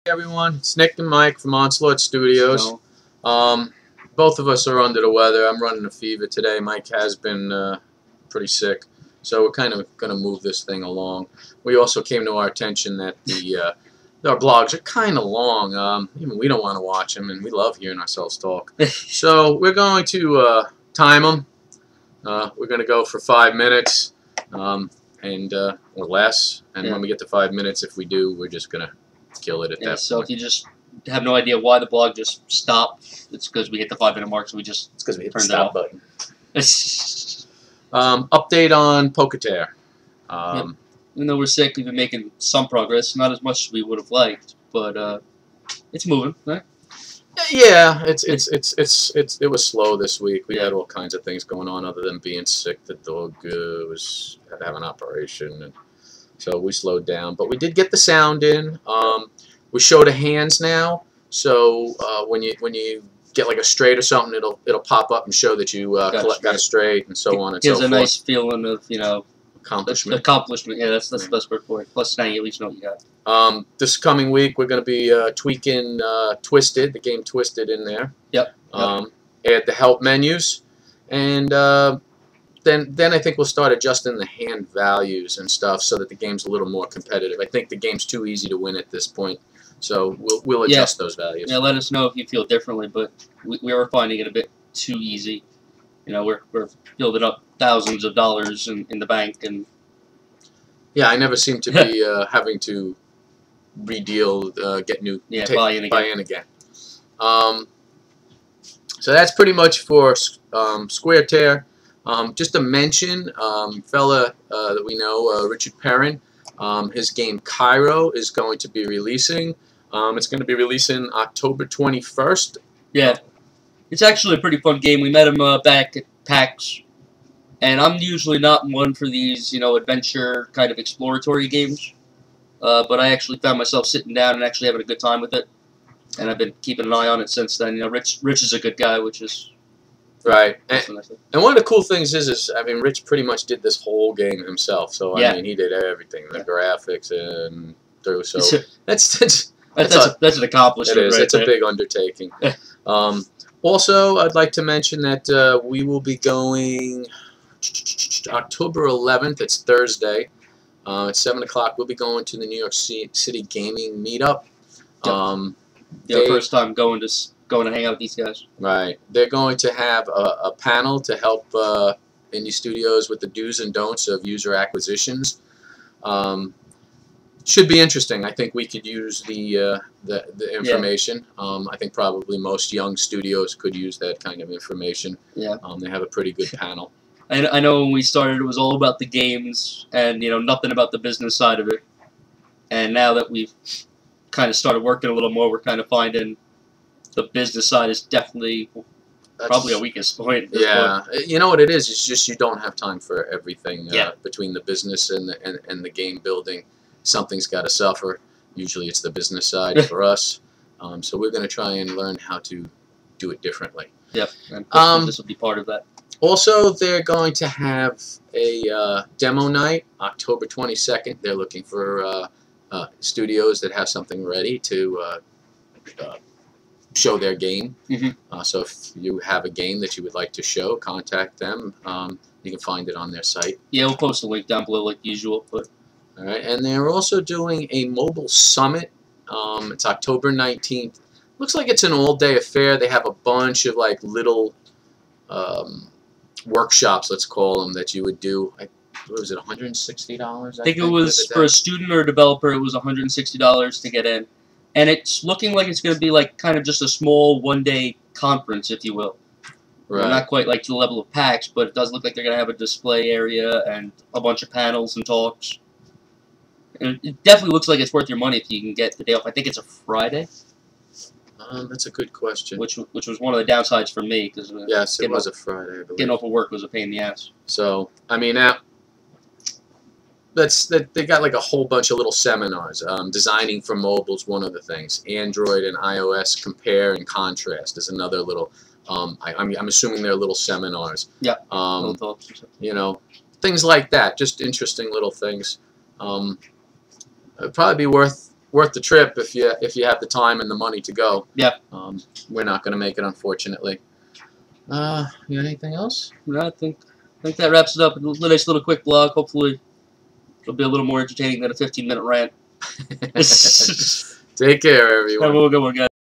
Hey everyone, it's Nick and Mike from Onslaught Studios. Both of us are under the weather. I'm running a fever today. Mike has been pretty sick, so we're kind of going to move this thing along. We also came to our attention that our blogs are kind of long. Even we don't want to watch them, and we love hearing ourselves talk. So we're going to time them. We're going to go for 5 minutes or less, and when we get to 5 minutes, if we do, we're just going to kill it at that so point. if you just have no idea why the blog just stopped, it's because we hit the 5 minute mark, so we just It's because we hit the turned stop it button. Update on Squaretaire. Even though we're sick, we've been making some progress. Not as much as we would have liked, but it's moving, right? Yeah, it was slow this week. We had all kinds of things going on other than being sick. The dog had to have an operation, and so we slowed down. But we did get the sound in. We show the hands now, so when you get like a straight or something, it'll pop up and show that you got a straight and so on and so forth. Gives a nice feeling of accomplishment. Yeah, that's the best word for it. Plus, now you at least know what you got. This coming week, we're going to be tweaking Twisted, the game Twisted, in there. Yep. Add the help menus, and then I think we'll start adjusting the hand values and stuff so that the game's a little more competitive. I think the game's too easy to win at this point, so we'll adjust those values. Yeah, let us know if you feel differently, but we are finding it a bit too easy. We're building up thousands of dollars in the bank, and yeah, I never seem to be having to redeal, get new, buy in again. So that's pretty much for Squaretaire. Just to mention, fella that we know, Richard Perrin, his game Cairo is going to be releasing. It's going to be releasing October 21st. Yeah, it's actually a pretty fun game. We met him back at PAX, and I'm usually not one for these, adventure kind of exploratory games. But I actually found myself sitting down and actually having a good time with it, and I've been keeping an eye on it since then. Rich is a good guy, which is right. And one of the cool things is I mean, Rich pretty much did this whole game himself. So I mean, he did everything, the graphics and through. So that's an accomplishment. It is. Right it's there. A big undertaking. Also, I'd like to mention that we will be going October 11th. It's Thursday. At 7 o'clock, we'll be going to the New York City Gaming Meetup. First time going to hang out with these guys. Right. They're going to have a panel to help indie studios with the do's and don'ts of user acquisitions. Should be interesting. I think we could use the information. I think probably most young studios could use that kind of information. Yeah. They have a pretty good panel. I know when we started, it was all about the games and nothing about the business side of it. And now that we've kind of started working a little more, we're kind of finding the business side is definitely probably our weakest point. Yeah, you know what it is? It's just you don't have time for everything. Between the business and the game building, something's got to suffer. Usually, it's the business side for us. So we're going to try and learn how to do it differently. Yep. And this will be part of that. Also, they're going to have a demo night, October 22nd. They're looking for studios that have something ready to show their game. So if you have a game that you would like to show, contact them. You can find it on their site. Yeah, we'll post a link down below like usual. But all right, and they're also doing a mobile summit. It's October 19th. Looks like it's an all-day affair. They have a bunch of like little workshops, let's call them, that you would do. What was it, $160? I think it was for a student or a developer. It was $160 to get in, and it's looking like it's going to be like kind of just a small one-day conference, if you will. Right. Not quite like to the level of PAX, but it does look like they're going to have a display area and a bunch of panels and talks. And it definitely looks like it's worth your money if you can get the day off. I think it's a Friday. That's a good question. Which was one of the downsides for me, because yes, it was a Friday, I believe. Getting off of work was a pain in the ass. So I mean, they got like a whole bunch of little seminars. Designing for mobile's one of the things. Android and iOS compare and contrast is another little. I'm assuming they're little seminars. Yeah. Little talks. Things like that. Just interesting little things. It'd probably be worth worth the trip if you have the time and the money to go. Yeah. We're not going to make it, unfortunately. You got anything else? No, I think that wraps it up. A nice little quick vlog. Hopefully, it'll be a little more entertaining than a 15-minute rant. Take care, everyone. Have a good one, guys.